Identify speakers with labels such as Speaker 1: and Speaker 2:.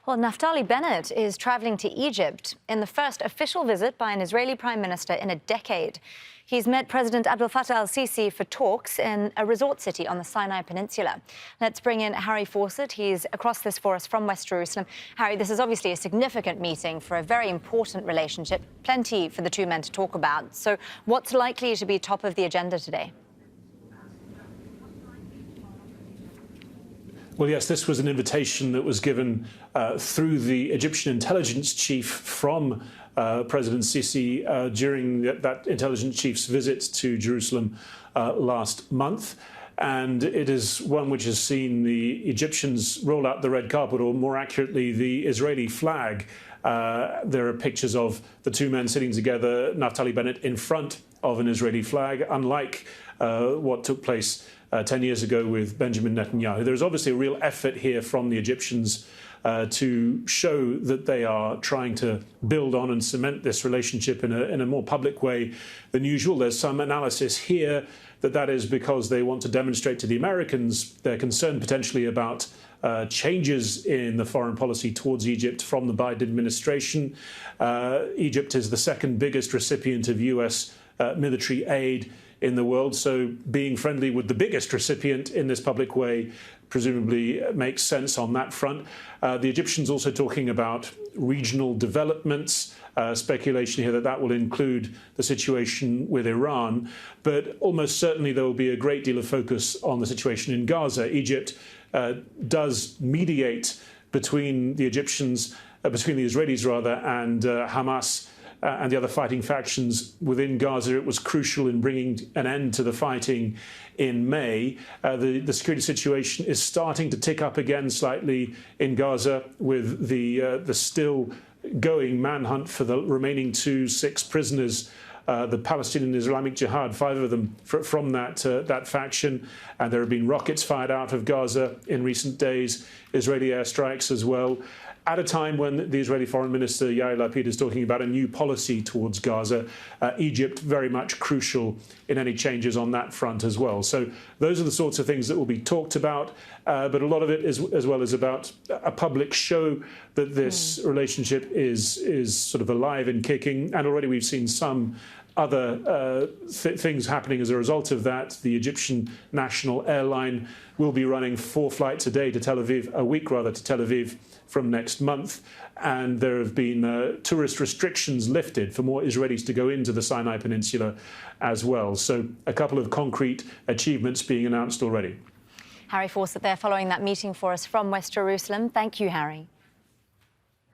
Speaker 1: Well, Naftali Bennett is travelling to Egypt in the first official visit by an Israeli Prime Minister in a decade. He's met President Abdel Fattah el-Sisi for talks in a resort city on the Sinai Peninsula. Let's bring in Harry Fawcett. He's across this for us from West Jerusalem. Harry, this is obviously a significant meeting for a very important relationship. Plenty for the two men to talk about. So what's likely to be top of the agenda today?
Speaker 2: Well, yes, this was an invitation that was given through the Egyptian intelligence chief from President Sisi during that intelligence chief's visit to Jerusalem last month. And it is one which has seen the Egyptians roll out the red carpet, or more accurately, the Israeli flag. There are pictures of the two men sitting together, Naftali Bennett in front of an Israeli flag, unlike what took place 10 years ago with Benjamin Netanyahu. There's obviously a real effort here from the Egyptians to show that they are trying to build on and cement this relationship in a more public way than usual. There's some analysis here that is because they want to demonstrate to the Americans their concern potentially about changes in the foreign policy towards Egypt from the Biden administration. Egypt is the second biggest recipient of US military aid in the world, so being friendly with the biggest recipient in this public way presumably makes sense on that front. The Egyptians also talking about regional developments, speculation here that will include the situation with Iran, but almost certainly there will be a great deal of focus on the situation in Gaza. Egypt does mediate between the Egyptians, between the Israelis rather, and Hamas and the other fighting factions within Gaza. It was crucial in bringing an end to the fighting in May. The security situation is starting to tick up again slightly in Gaza with the still going manhunt for the remaining 6 prisoners, the Palestinian Islamic Jihad, 5 of them from that faction. And there have been rockets fired out of Gaza in recent days, Israeli airstrikes as well, at a time when the Israeli Foreign Minister Yair Lapid is talking about a new policy towards Gaza. Egypt very much crucial in any changes on that front as well. So those are the sorts of things that will be talked about, but a lot of it is as well as about a public show that this relationship is sort of alive and kicking. And already we've seen some other things happening as a result of that. The Egyptian national airline will be running 4 flights a week to Tel Aviv from next month. And there have been tourist restrictions lifted for more Israelis to go into the Sinai Peninsula as well. So a couple of concrete achievements being announced already.
Speaker 1: Harry Fawcett there following that meeting for us from West Jerusalem. Thank you, Harry.